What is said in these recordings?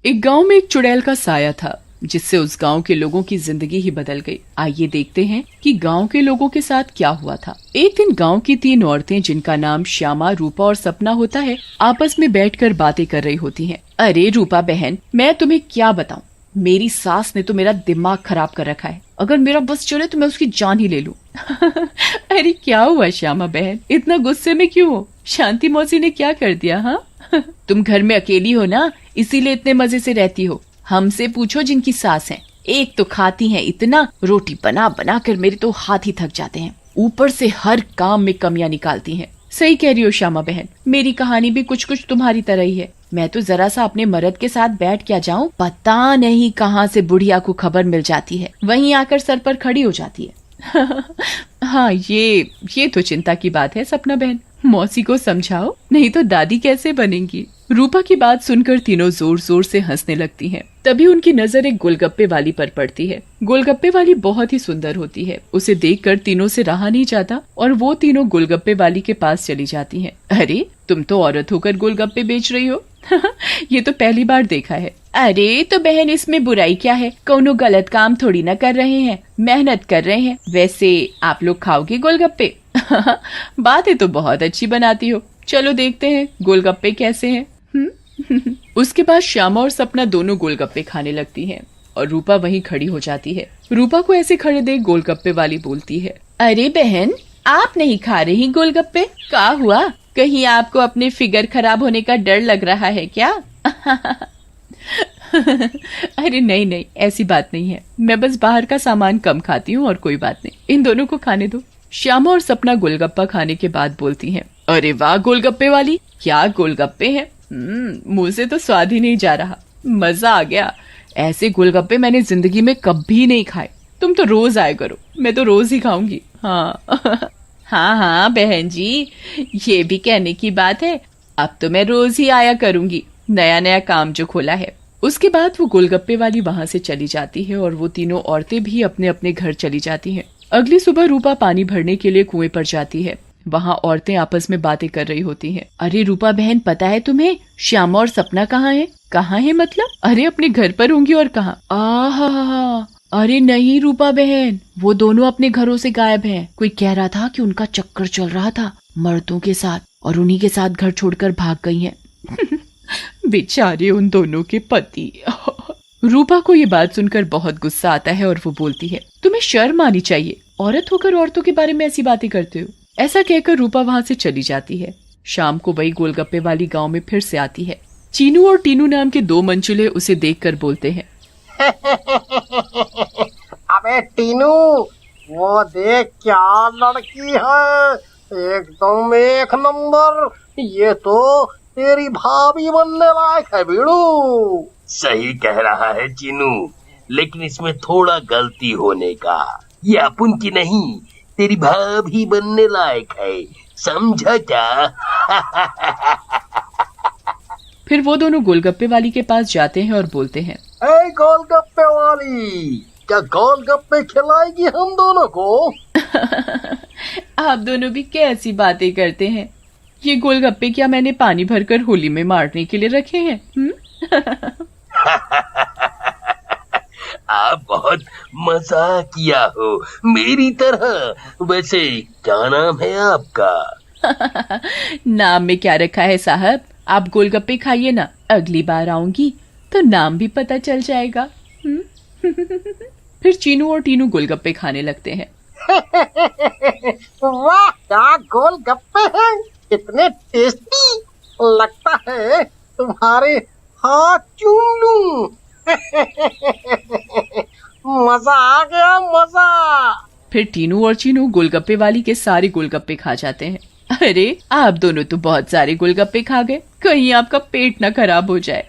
एक गांव में एक चुड़ैल का साया था जिससे उस गांव के लोगों की जिंदगी ही बदल गई। आइए देखते हैं कि गांव के लोगों के साथ क्या हुआ था। एक दिन गांव की 3 औरतें, जिनका नाम श्यामा, रूपा और सपना होता है, आपस में बैठकर बातें कर रही होती हैं। अरे रूपा बहन, मैं तुम्हें क्या बताऊं, मेरी सास ने तो मेरा दिमाग खराब कर रखा है। अगर मेरा बस चले तो मैं उसकी जान ही ले लूं। अरे क्या हुआ श्यामा बहन, इतना गुस्से में क्यों हो? शांति मौसी ने क्या कर दिया? हाँ तुम घर में अकेली हो ना, इसीलिए इतने मजे से रहती हो। हमसे पूछो जिनकी सास है, एक तो खाती हैं इतना, रोटी बना बना कर मेरे तो हाथ ही थक जाते हैं, ऊपर से हर काम में कमियां निकालती हैं। सही कह रही हो श्यामा बहन, मेरी कहानी भी कुछ कुछ तुम्हारी तरह ही है। मैं तो जरा सा अपने मर्द के साथ बैठ क्या जाऊं, पता नहीं कहां से बुढ़िया को खबर मिल जाती है, वहीं आकर सर पर खड़ी हो जाती है। हाँ ये तो चिंता की बात है सपना बहन, मौसी को समझाओ, नहीं तो दादी कैसे बनेंगी। रूपा की बात सुनकर तीनों जोर जोर से हंसने लगती हैं। तभी उनकी नजर एक गोलगप्पे वाली पर पड़ती है। गोलगप्पे वाली बहुत ही सुंदर होती है, उसे देखकर तीनों से रहा नहीं जाता और वो तीनों गोलगप्पे वाली के पास चली जाती हैं। अरे तुम तो औरत होकर गोलगप्पे बेच रही हो। ये तो पहली बार देखा है। अरे तो बहन, इसमें बुराई क्या है, कौनो गलत काम थोड़ी ना कर रहे हैं, मेहनत कर रहे हैं। वैसे आप लोग खाओगे गोलगप्पे? बातें तो बहुत अच्छी बनाती हो, चलो देखते हैं गोलगप्पे कैसे हैं। उसके बाद श्यामा और सपना दोनों गोलगप्पे खाने लगती हैं और रूपा वहीं खड़ी हो जाती है। रूपा को ऐसे खड़े देख गोलगप्पे वाली बोलती है, अरे बहन, आप नहीं खा रही गोलगप्पे? क्या हुआ, कहीं आपको अपने फिगर खराब होने का डर लग रहा है क्या? अरे नहीं नहीं, ऐसी बात नहीं है, मैं बस बाहर का सामान कम खाती हूँ और कोई बात नहीं, इन दोनों को खाने दो। श्यामा और सपना गोलगप्पा खाने के बाद बोलती हैं, अरे वाह गोलगप्पे वाली, क्या गोलगप्पे हैं, मुंह से तो स्वाद ही नहीं जा रहा, मजा आ गया। ऐसे गोलगप्पे मैंने जिंदगी में कभी नहीं खाए, तुम तो रोज आया करो, मैं तो रोज ही खाऊंगी। हाँ हाँ हाँ बहन जी, ये भी कहने की बात है, अब तो मैं रोज ही आया करूंगी, नया नया काम जो खोला है। उसके बाद वो गोलगप्पे वाली वहां से चली जाती है और वो तीनों औरतें भी अपने अपने घर चली जाती हैं। अगली सुबह रूपा पानी भरने के लिए कुएं पर जाती है। वहाँ औरतें आपस में बातें कर रही होती हैं। अरे रूपा बहन, पता है तुम्हें श्यामा और सपना कहाँ है? कहाँ है मतलब? अरे अपने घर पर होंगी और कहाँ? आहा, अरे नहीं रूपा बहन, वो दोनों अपने घरों से गायब हैं। कोई कह रहा था कि उनका चक्कर चल रहा था मर्दों के साथ और उन्हीं के साथ घर छोड़कर भाग गई हैं। बेचारे उन दोनों के पति। रूपा को ये बात सुनकर बहुत गुस्सा आता है और वो बोलती है, तुम्हें शर्म आनी चाहिए, औरत होकर औरतों के बारे में ऐसी बातें करते हो। ऐसा कहकर रूपा वहाँ से चली जाती है। शाम को वही गोलगप्पे वाली गांव में फिर से आती है। चीनू और टीनू नाम के 2 मंचुले उसे देखकर बोलते हैं, अबे टीनू, वो देख क्या लड़की है, एकदम एक नंबर, ये तो तेरी भाभी बनने लायक है बीड़ू। सही कह रहा है चीनू, लेकिन इसमें थोड़ा गलती होने का, ये अपन की नहीं, तेरी भाभी बनने लायक है, समझा क्या? फिर वो दोनों गोलगप्पे वाली के पास जाते हैं और बोलते हैं, ए गोलगप्पे वाली, क्या गोलगप्पे खिलाएगी हम दोनों को? आप दोनों भी कैसी बातें करते हैं, ये गोलगप्पे क्या मैंने पानी भरकर होली में मारने के लिए रखे हैं? आप बहुत मजाक किया हो मेरी तरह। वैसे क्या नाम है आपका? नाम में क्या रखा है साहब, आप गोलगप्पे खाइए ना, अगली बार आऊंगी तो नाम भी पता चल जाएगा। फिर चीनू और टीनू गोलगप्पे खाने लगते हैं। वाह, क्या गोलगप्पे हैं, इतने टेस्टी, लगता है तुम्हारे हाथ चूम लूं। मजा आ गया, मजा। फिर टीनू और चीनू गोलगप्पे वाली के सारे गोलगप्पे खा जाते हैं। अरे आप दोनों तो बहुत सारे गोलगप्पे खा गए, कहीं आपका पेट ना खराब हो जाए।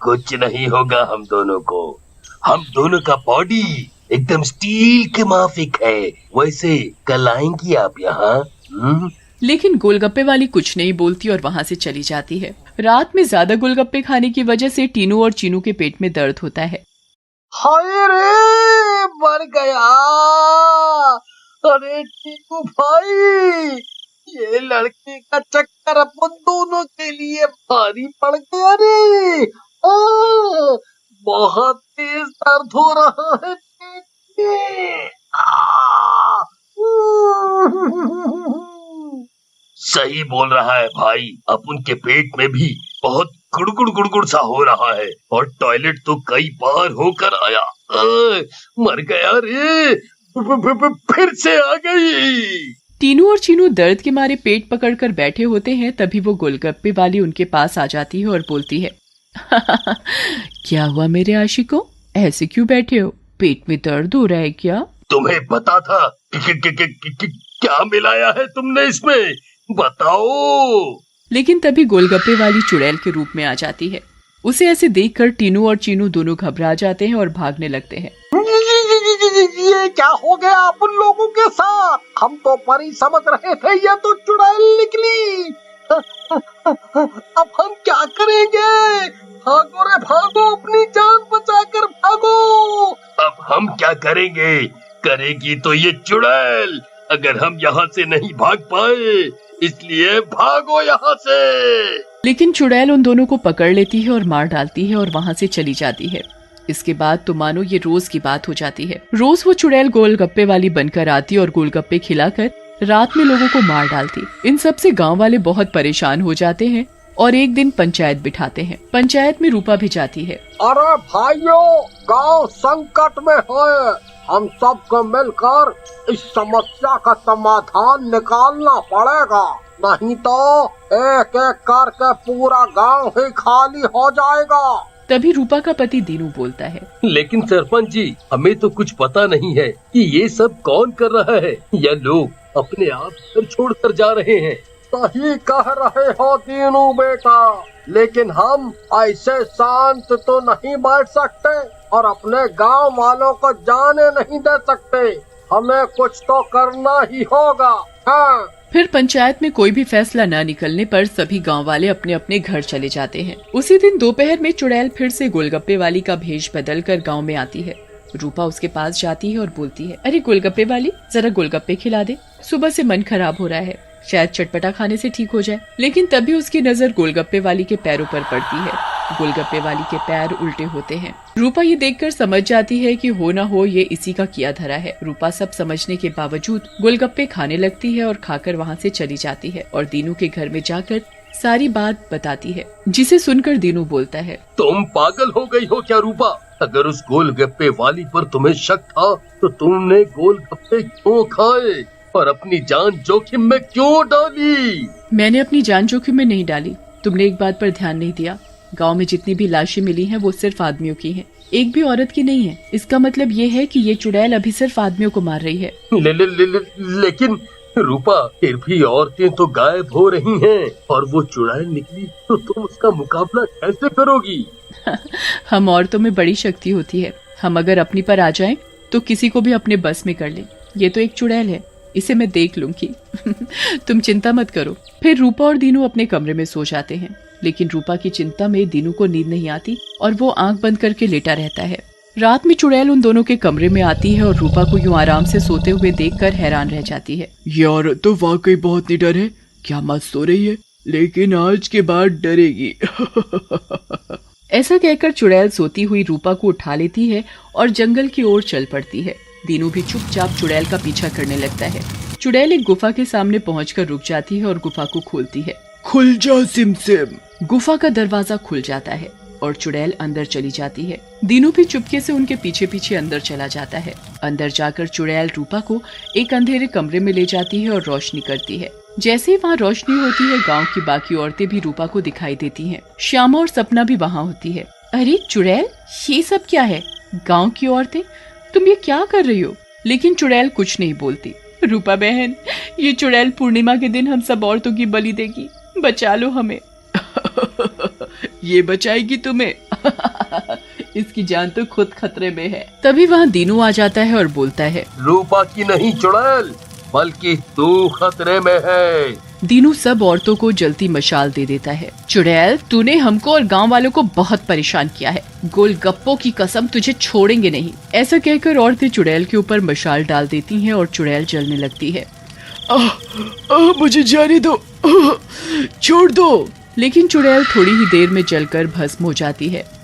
कुछ नहीं होगा हम दोनों को, हम दोनों का बॉडी एकदम स्टील के माफिक है। वैसे कल आएंगी आप यहाँ? लेकिन गोलगप्पे वाली कुछ नहीं बोलती और वहाँ से चली जाती है। रात में ज्यादा गोलगप्पे खाने की वजह से टीनू और चीनू के पेट में दर्द होता है। हाय रे, मर गया। अरे टीनू भाई, ये लड़के का चक्कर अपन दोनों के लिए भारी पड़ गया रे। बहुत तेज दर्द हो रहा है पेट में। सही बोल रहा है भाई, अपन के पेट में भी बहुत गुड़गुड़ गुड़गुड़ सा हो रहा है और टॉयलेट तो कई बार होकर आया। मर गया रे, फिर से आ गई। टीनू और चीनू दर्द के मारे पेट पकड़कर बैठे होते हैं। तभी वो गोलगप्पे वाली उनके पास आ जाती है और बोलती है, क्या हुआ मेरे आशिकों, ऐसे क्यों बैठे हो, पेट में दर्द हो रहा है क्या? तुम्हें पता था क्या मिलाया है तुमने इसमें, बताओ। लेकिन तभी गोलगप्पे वाली चुड़ैल के रूप में आ जाती है। उसे ऐसे देखकर टीनू और चीनू दोनों घबरा जाते हैं और भागने लगते हैं। ये क्या हो गया अपन लोगों के साथ? हम तो परी समझ रहे थे, ये तो चुड़ैल निकली। अब हम क्या करेंगे? भागो रे भागो, अपनी जान बचाकर भागो। अब हम क्या करेंगे? करेगी तो ये चुड़ैल, अगर हम यहाँ से नहीं भाग पाए, इसलिए भागो यहाँ से। लेकिन चुड़ैल उन दोनों को पकड़ लेती है और मार डालती है और वहाँ से चली जाती है। इसके बाद तो मानो ये रोज की बात हो जाती है। रोज वो चुड़ैल गोलगप्पे वाली बनकर आती और गोलगप्पे खिलाकर रात में लोगों को मार डालती। इन सब से गांव वाले बहुत परेशान हो जाते हैं और एक दिन पंचायत बिठाते हैं। पंचायत में रूपा भी जाती है। अरे भाइयों, गांव संकट में है, हम सबको मिलकर इस समस्या का समाधान निकालना पड़ेगा, नहीं तो एक एक करके पूरा गांव ही खाली हो जाएगा। तभी रूपा का पति दीनू बोलता है, लेकिन सरपंच जी, हमें तो कुछ पता नहीं है कि ये सब कौन कर रहा है, या लोग अपने आप घर छोड़कर जा रहे हैं। सही कह रहे हो दीनू बेटा, लेकिन हम ऐसे शांत तो नहीं बैठ सकते और अपने गांव वालों को जाने नहीं दे सकते। हमें कुछ तो करना ही होगा। हाँ। फिर पंचायत में कोई भी फैसला न निकलने पर सभी गांव वाले अपने अपने घर चले जाते हैं। उसी दिन दोपहर में चुड़ैल फिर से गोलगप्पे वाली का भेष बदल कर गाँव में आती है। रूपा उसके पास जाती है और बोलती है, अरे गोलगप्पे वाली, जरा गोलगप्पे खिला दे, सुबह से मन खराब हो रहा है, शायद चटपटा खाने से ठीक हो जाए। लेकिन तभी उसकी नजर गोलगप्पे वाली के पैरों पर पड़ती है। गोलगप्पे वाली के पैर उल्टे होते हैं। रूपा ये देखकर समझ जाती है कि हो न हो ये इसी का किया धरा है। रूपा सब समझने के बावजूद गोलगप्पे खाने लगती है और खाकर वहाँ से चली जाती है और दीनू के घर में जाकर सारी बात बताती है, जिसे सुनकर दीनू बोलता है, तुम पागल हो गई हो क्या रूपा? अगर उस गोलगप्पे वाली पर तुम्हें शक था तो तुमने गोलगप्पे क्यों खाए और अपनी जान जोखिम में क्यों डाली? मैंने अपनी जान जोखिम में नहीं डाली, तुमने एक बात पर ध्यान नहीं दिया। गांव में जितनी भी लाशें मिली हैं वो सिर्फ आदमियों की हैं, एक भी औरत की नहीं है। इसका मतलब ये है कि ये चुड़ैल अभी सिर्फ आदमियों को मार रही है। लेकिन रूपा, फिर भी औरतें तो गायब हो रही हैं और वो चुड़ैल निकली तो तुम उसका मुकाबला कैसे करोगी? हम औरतों में बड़ी शक्ति होती है, हम अगर अपनी पर आ जाएं तो किसी को भी अपने बस में कर लें। ये तो एक चुड़ैल है, इसे मैं देख लूंगी। तुम चिंता मत करो। फिर रूपा और दीनू अपने कमरे में सो जाते हैं। लेकिन रूपा की चिंता में दीनू को नींद नहीं आती और वो आंख बंद करके लेटा रहता है। रात में चुड़ैल उन दोनों के कमरे में आती है और रूपा को यूं आराम से सोते हुए देखकर हैरान रह जाती है। ये औरत तो वाकई बहुत निडर है, क्या मत सो रही है, लेकिन आज के बाद डरेगी। ऐसा कहकर चुड़ैल सोती हुई रूपा को उठा लेती है और जंगल की ओर चल पड़ती है। दीनू भी चुपचाप चुड़ैल का पीछा करने लगता है। चुड़ैल एक गुफा के सामने पहुंचकर रुक जाती है और गुफा को खोलती है। खुल जा सिमसिम। गुफा का दरवाजा खुल जाता है और चुड़ैल अंदर चली जाती है। दीनू भी चुपके से उनके पीछे पीछे अंदर चला जाता है। अंदर जाकर चुड़ैल रूपा को एक अंधेरे कमरे में ले जाती है और रोशनी करती है। जैसे ही वहाँ रोशनी होती है, गांव की बाकी औरतें भी रूपा को दिखाई देती हैं। श्यामा और सपना भी वहाँ होती है। अरे चुड़ैल, ये सब क्या है? गांव की औरतें, तुम ये क्या कर रही हो? लेकिन चुड़ैल कुछ नहीं बोलती। रूपा बहन, ये चुड़ैल पूर्णिमा के दिन हम सब औरतों की बलि देगी, बचा लो हमें। ये बचाएगी तुम्हें। इसकी जान तो खुद खतरे में है। तभी वहाँ दीनू आ जाता है और बोलता है, रूपा की नहीं चुड़ैल, बल्कि तू खतरे में है। दीनू सब औरतों को जलती मशाल दे देता है। चुड़ैल, तूने हमको और गांव वालों को बहुत परेशान किया है, गोलगप्पों की कसम, तुझे छोड़ेंगे नहीं। ऐसा कहकर औरतें चुड़ैल के ऊपर मशाल डाल देती हैं और चुड़ैल जलने लगती है। मुझे जाने दो, छोड़ दो। लेकिन चुड़ैल थोड़ी ही देर में जलकर भस्म हो जाती है।